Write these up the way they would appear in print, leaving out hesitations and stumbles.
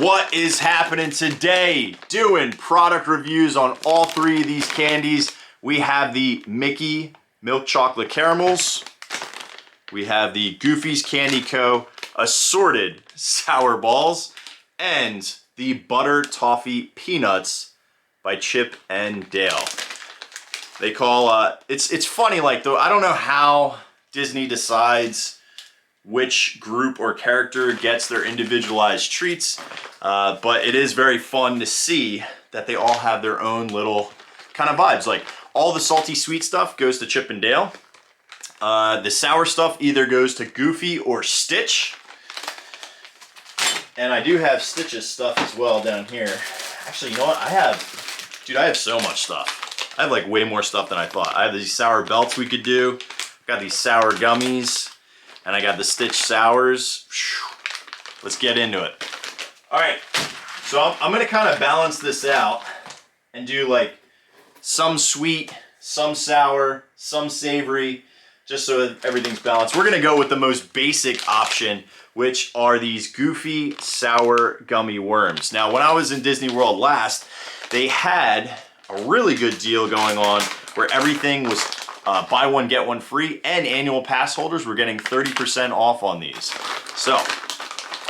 What is happening today? Doing product reviews on all three of these candies. We have the Mickey Milk Chocolate Caramels. We have the Goofy's Candy Co. Assorted Sour Balls. And the Butter Toffee Peanuts by Chip and Dale. They call, it's funny, like, though, I don't know how Disney decides which group or character gets their individualized treats, but it is very fun to see that they all have their own little kind of vibes. Like, all the salty sweet stuff goes to Chip and Dale. The sour stuff either goes to Goofy or Stitch. And I do have Stitch's stuff as well down here. Actually, you know what? I have so much stuff. I have like way more stuff than I thought. I have these sour belts we could do. I've got these sour gummies. And I got the Stitch Sours. Let's get into it. All right, so I'm gonna kind of balance this out and do like some sweet, some sour, some savory, just so everything's balanced. We're gonna go with the most basic option, which are these Goofy Sour Gummy Worms. Now, when I was in Disney World last, they had a really good deal going on where everything was buy one, get one free, and annual pass holders were getting 30% off on these. So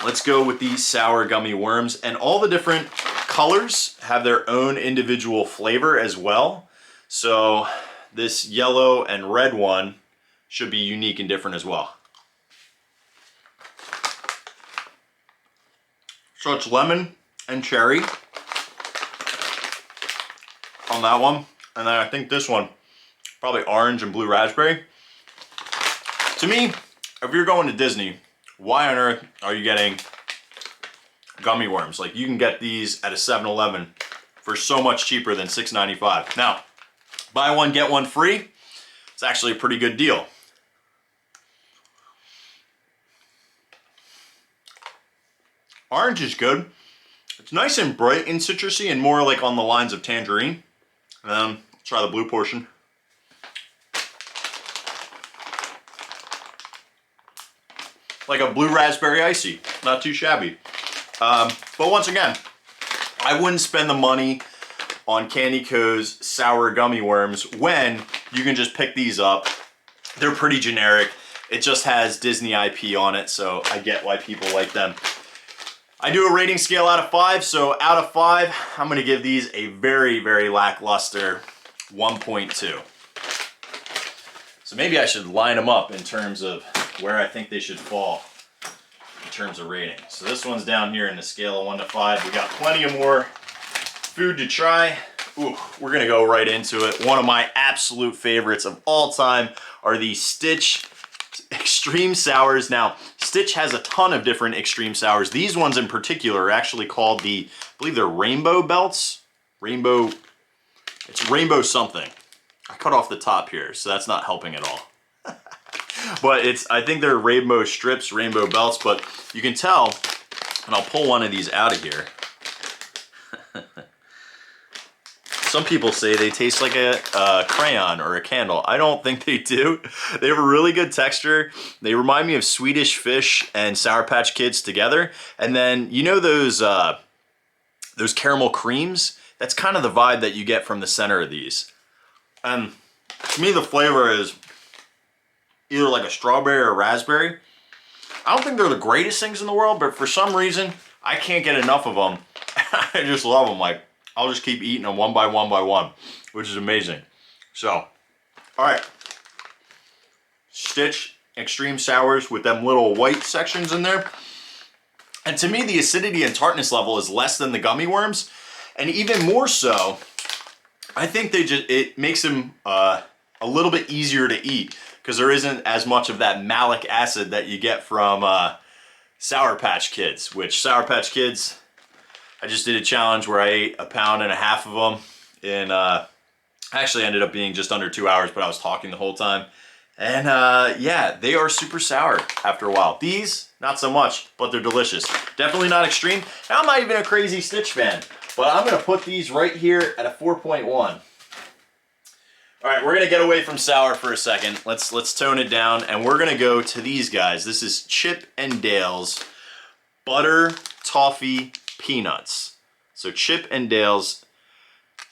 let's go with these sour gummy worms, and all the different colors have their own individual flavor as well. So this yellow and red one should be unique and different as well. So it's lemon and cherry on that one, and then I think this one probably orange and blue raspberry. To me, if you're going to Disney, why on earth are you getting gummy worms? Like, you can get these at a 7-Eleven for so much cheaper than $6.95. Now, buy one, get one free. It's actually a pretty good deal. Orange is good. It's nice and bright and citrusy and more like on the lines of tangerine. And then let's try the blue portion. Like a blue raspberry icy, not too shabby. But once again, I wouldn't spend the money on Candy Co.'s sour gummy worms when you can just pick these up. They're pretty generic. It just has Disney IP on it, so I get why people like them. I do a rating scale out of 5, so out of 5, I'm gonna give these a very, very lackluster 1.2. So maybe I should line them up in terms of where I think they should fall in terms of rating. So this one's down here in the scale of 1 to 5. We got plenty of more food to try. Ooh, we're gonna go right into it. One of my absolute favorites of all time are the Stitch Extreme Sours. Now, Stitch has a ton of different Extreme Sours. These ones in particular are actually called the, I believe they're Rainbow Belts. It's Rainbow something. I cut off the top here, so that's not helping at all. But I think they're rainbow strips, rainbow belts, but you can tell, and I'll pull one of these out of here. Some people say they taste like a crayon or a candle. I don't think they do. They have a really good texture. They remind me of Swedish Fish and Sour Patch Kids together. And then, you know those caramel creams? That's kind of the vibe that you get from the center of these. And to me, the flavor is either like a strawberry or raspberry. I don't think they're the greatest things in the world, but for some reason, I can't get enough of them. I just love them. Like, I'll just keep eating them one by one, which is amazing. So, all right. Stitch Extreme Sours with them little white sections in there. And to me, the acidity and tartness level is less than the gummy worms. And even more so, I think it makes them a little bit easier to eat because there isn't as much of that malic acid that you get from Sour Patch Kids, which Sour Patch Kids, I just did a challenge where I ate 1.5 pounds of them in, actually ended up being just under 2 hours, but I was talking the whole time. And yeah, they are super sour after a while. These, not so much, but they're delicious. Definitely not extreme. Now, I'm not even a crazy Stitch fan, but I'm gonna put these right here at a 4.1. All right, we're gonna get away from sour for a second. Let's tone it down, and we're gonna go to these guys. This is Chip and Dale's Butter Toffee peanuts. So Chip and Dale's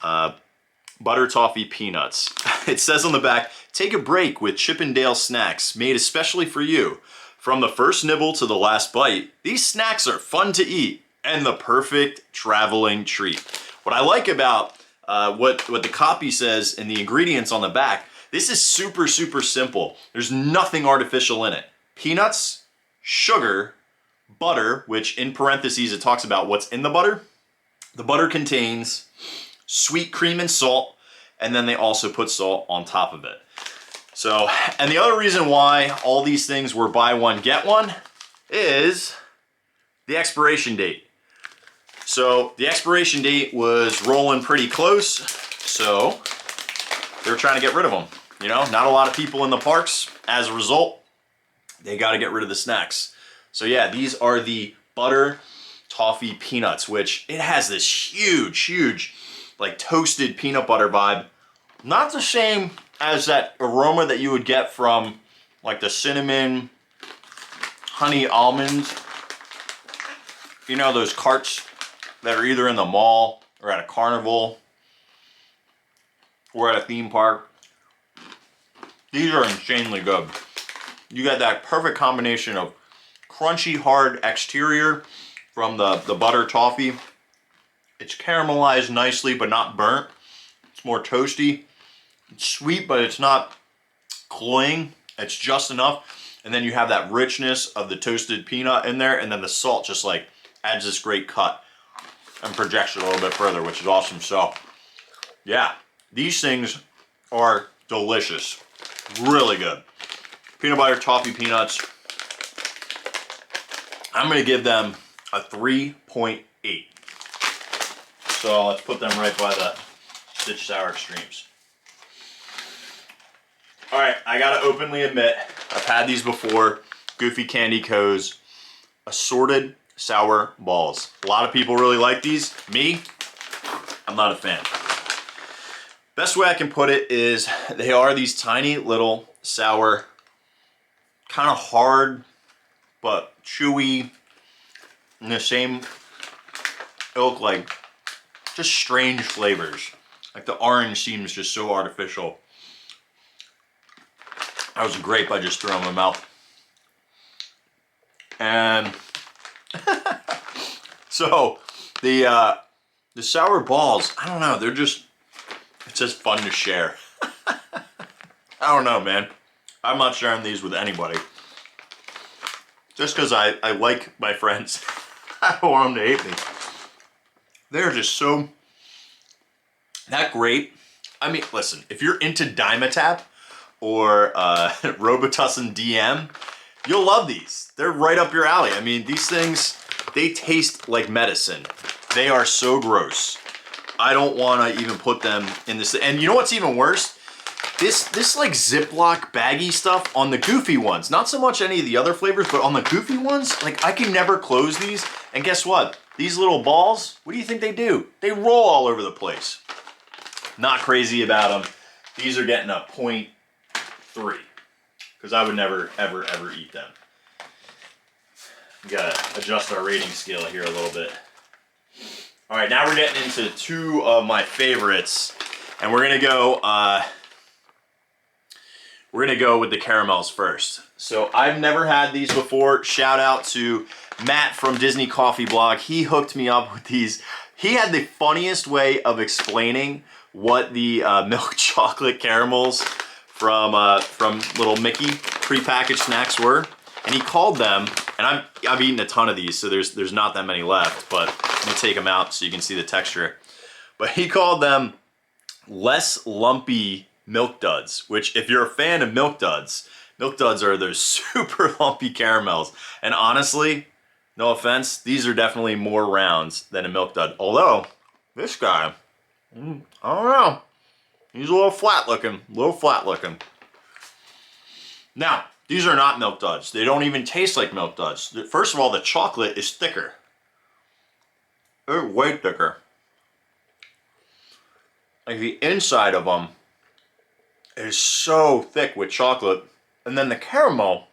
butter toffee peanuts. It says on the back, take a break with Chip and Dale snacks made especially for you. From the first nibble to the last bite, these snacks are fun to eat and the perfect traveling treat. What I like about what the copy says and the ingredients on the back, this is super, super simple. There's nothing artificial in it. Peanuts, sugar, butter, which in parentheses it talks about what's in the butter. The butter contains sweet cream and salt, and then they also put salt on top of it. So, and the other reason why all these things were buy one, get one is the expiration date. So the expiration date was rolling pretty close, so they were trying to get rid of them. You know, not a lot of people in the parks. As a result, they got to get rid of the snacks. So yeah, these are the butter toffee peanuts, which it has this huge, huge, like toasted peanut butter vibe. Not the same as that aroma that you would get from like the cinnamon, honey almonds. You know, those carts that are either in the mall or at a carnival or at a theme park. These are insanely good. You got that perfect combination of crunchy, hard exterior from the butter toffee. It's caramelized nicely, but not burnt. It's more toasty. It's sweet, but it's not cloying. It's just enough. And then you have that richness of the toasted peanut in there, and then the salt just like adds this great cut and projects it a little bit further, which is awesome. So yeah, these things are delicious. Really good. Peanut butter toffee peanuts. I'm gonna give them a 3.8. So let's put them right by the Stitch Sour Extremes. All right, I gotta openly admit, I've had these before. Goofy Candy Co.'s Assorted Sour Balls. A lot of people really like these. Me, I'm not a fan. Best way I can put it is they are these tiny little sour, kind of hard, but chewy, in the same ilk, like just strange flavors. Like the orange seems just so artificial. That was a grape I just threw in my mouth. And so the sour balls, I don't know, they're just, it's just fun to share. I don't know, man. I'm not sharing these with anybody. Just because I like my friends. I don't want them to hate me. They're just so, that grape. I mean, listen, if you're into Dimetapp or Robitussin DM, you'll love these. They're right up your alley. I mean, these things, they taste like medicine. They are so gross. I don't want to even put them in this. And you know what's even worse? This like Ziploc baggy stuff on the Goofy ones. Not so much any of the other flavors, but on the Goofy ones, like I can never close these. And guess what? These little balls, what do you think they do? They roll all over the place. Not crazy about them. These are getting a 0.3 because I would never, ever, ever eat them. We gotta adjust our rating scale here a little bit. All right, now we're getting into two of my favorites, and we're gonna go with the caramels first. So I've never had these before. Shout out to Matt from Disney Coffee Blog. He hooked me up with these. He had the funniest way of explaining what the milk chocolate caramels from Little Mickey prepackaged snacks were, and he called them. And I've eaten a ton of these, so there's not that many left. But I'm gonna take them out so you can see the texture. But he called them less lumpy Milk Duds, which if you're a fan of Milk Duds are those super lumpy caramels. And honestly, no offense, these are definitely more rounds than a Milk Dud. Although, this guy, I don't know, he's a little flat looking, Now, these are not Milk Duds. They don't even taste like Milk Duds. First of all, the chocolate is thicker. They're way thicker. Like the inside of them is so thick with chocolate. And then the caramel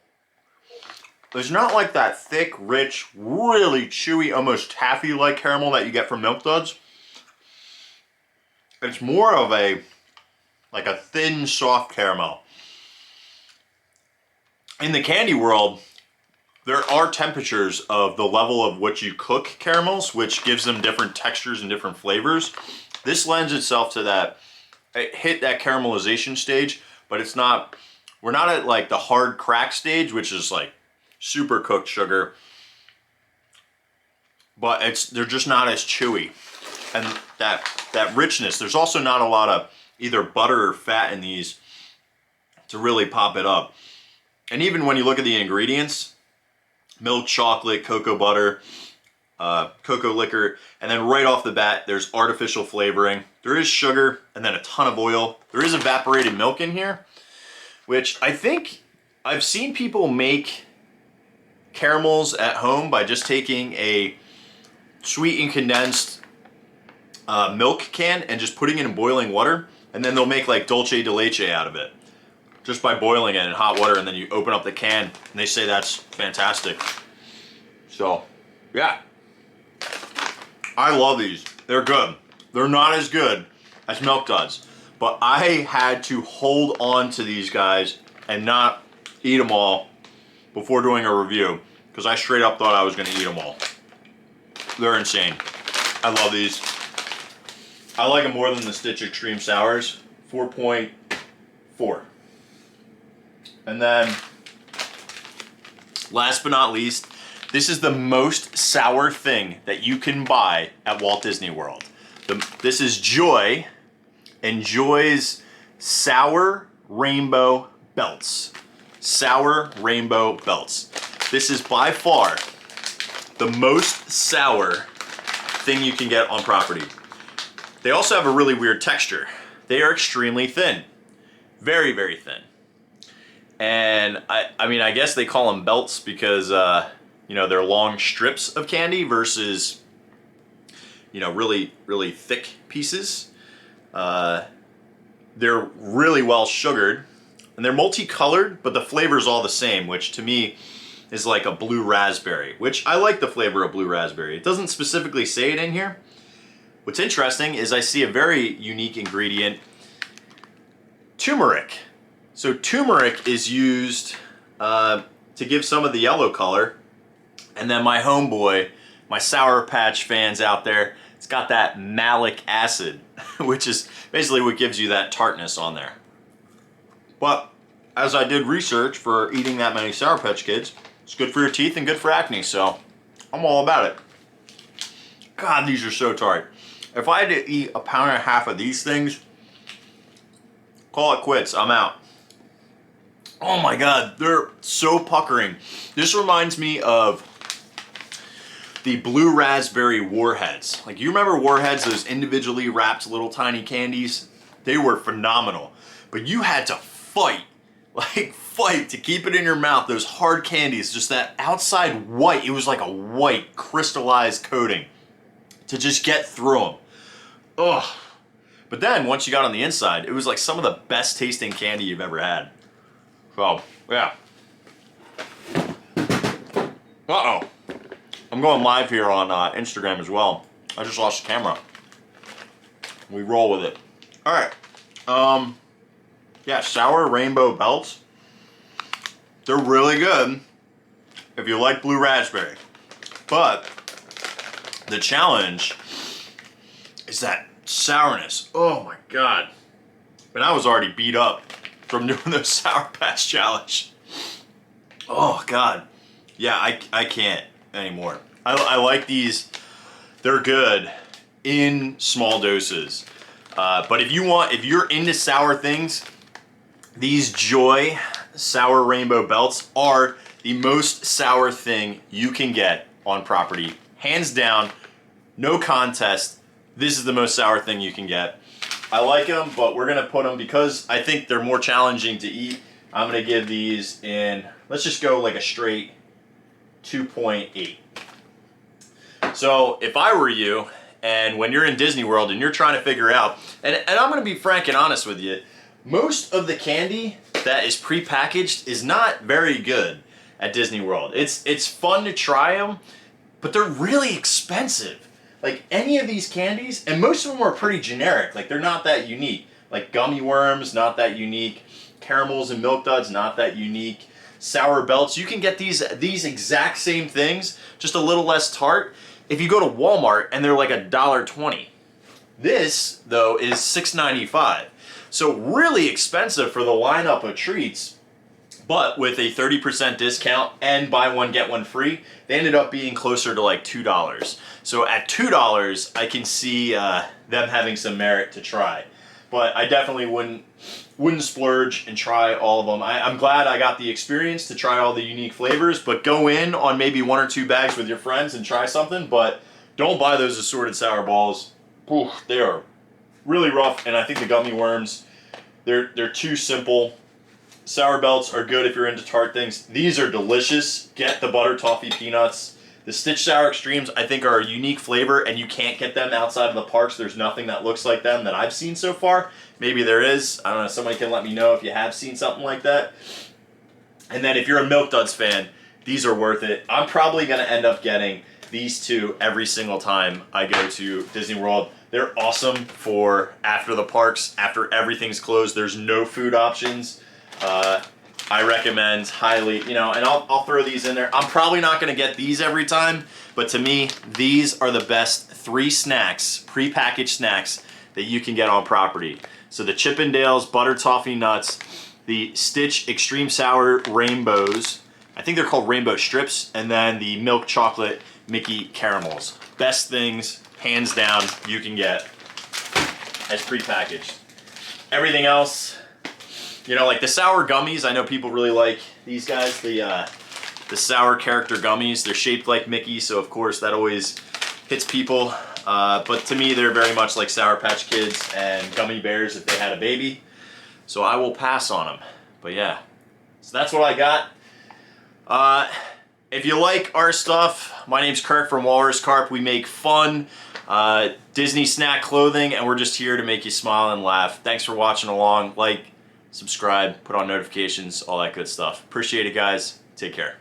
There's not like that thick, rich, really chewy, almost taffy-like caramel that you get from Milk Duds. It's more of a, like a thin, soft caramel. In the candy world, there are temperatures of the level of which you cook caramels, which gives them different textures and different flavors. This lends itself to that, it hit that caramelization stage, but it's not, we're not at like the hard crack stage, which is like super cooked sugar, but they're just not as chewy. And that richness, there's also not a lot of either butter or fat in these to really pop it up. And even when you look at the ingredients, milk, chocolate, cocoa butter, cocoa liquor, and then right off the bat, there's artificial flavoring. There is sugar, and then a ton of oil. There is evaporated milk in here, which I think I've seen people make caramels at home by just taking a sweetened condensed milk can and just putting it in boiling water, and then they'll make like dulce de leche out of it just by boiling it in hot water, and then you open up the can and they say that's fantastic. So yeah, I love these. They're good. They're not as good as Milk Duds, but I had to hold on to these guys and not eat them all before doing a review, because I straight up thought I was going to eat them all. They're insane. I love these. I like them more than the Stitch Extreme Sours. 4.4. And then, last but not least, this is the most sour thing that you can buy at Walt Disney World. This is Joy, and Joy's Sour Rainbow Belts. Sour Rainbow Belts. This is by far the most sour thing you can get on property. They also have a really weird texture. They are extremely thin. Very, very thin. And I mean, I guess they call them belts because, you know, they're long strips of candy versus, you know, really, really thick pieces. They're really well sugared, and they're multicolored, but the flavor's all the same, which to me is like a blue raspberry, which I like the flavor of blue raspberry. It doesn't specifically say it in here. What's interesting is I see a very unique ingredient, turmeric. So turmeric is used to give some of the yellow color. And then my homeboy, my Sour Patch fans out there, it's got that malic acid, which is basically what gives you that tartness on there. But as I did research for eating that many Sour Patch Kids, it's good for your teeth and good for acne, so I'm all about it. God, these are so tart. If I had to eat a pound and a half of these things, call it quits, I'm out. Oh my God, they're so puckering. This reminds me of the blue raspberry Warheads. Like, you remember Warheads, those individually wrapped little tiny candies? They were phenomenal. But you had to fight to keep it in your mouth, those hard candies, just that outside white, it was like a white crystallized coating to just get through them. Ugh. But then once you got on the inside, it was like some of the best tasting candy you've ever had. So, yeah. Uh-oh. I'm going live here on Instagram as well. I just lost the camera. We roll with it. All right. Yeah, Sour Rainbow Belts. They're really good if you like blue raspberry. But the challenge is that sourness. Oh my God. And I was already beat up from doing the Sour Patch Challenge. Oh God. Yeah, I can't anymore. I like these. They're good in small doses. But if you're into sour things, these Joy Sour Rainbow Belts are the most sour thing you can get on property. Hands down, no contest. This is the most sour thing you can get. I like them, but we're gonna put them, because I think they're more challenging to eat, I'm gonna give these in, let's just go like a straight 2.8. So if I were you, and when you're in Disney World and you're trying to figure out, and I'm gonna be frank and honest with you, most of the candy that is prepackaged is not very good. at Disney World. It's fun to try them, but they're really expensive. Like any of these candies, and most of them are pretty generic. Like they're not that unique. Like gummy worms, not that unique. Caramels and Milk Duds, not that unique. Sour Belts, you can get these exact same things, just a little less tart, if you go to Walmart and they're like $1.20. This, though, is $6.95. So really expensive for the lineup of treats, but with a 30% discount and buy one, get one free, they ended up being closer to like $2. So at $2, I can see them having some merit to try. But I definitely wouldn't splurge and try all of them. I'm glad I got the experience to try all the unique flavors, but go in on maybe 1 or 2 bags with your friends and try something, but don't buy those assorted sour balls. Ooh, they are really rough, and I think the gummy worms, they're too simple. Sour Belts are good if you're into tart things. These are delicious. Get the butter toffee peanuts. The Stitch Sour Extremes, I think, are a unique flavor, and you can't get them outside of the parks. There's nothing that looks like them that I've seen so far. Maybe there is. I don't know. Somebody can let me know if you have seen something like that. And then if you're a Milk Duds fan, these are worth it. I'm probably going to end up getting these 2 every single time I go to Disney World. They're awesome for after the parks, after everything's closed. There's no food options. I recommend highly, and I'll throw these in there. I'm probably not going to get these every time, but to me, these are the best 3 snacks, prepackaged snacks, that you can get on property. So the Chippendales Butter Toffee Nuts, the Stitch Extreme Sour Rainbows, I think they're called Rainbow Strips, and then the Milk Chocolate Mickey Caramels. Best things, hands down, you can get as prepackaged. Everything else, like the sour gummies, I know people really like these guys, the sour character gummies. They're shaped like Mickey, so of course that always hits people. But to me, they're very much like Sour Patch Kids and Gummy Bears if they had a baby. So I will pass on them. But yeah, so that's what I got. If you like our stuff, my name's Kirk from Walrus Carp. We make fun Disney snack clothing, and we're just here to make you smile and laugh. Thanks for watching along. Like, subscribe, put on notifications, all that good stuff. Appreciate it, guys. Take care.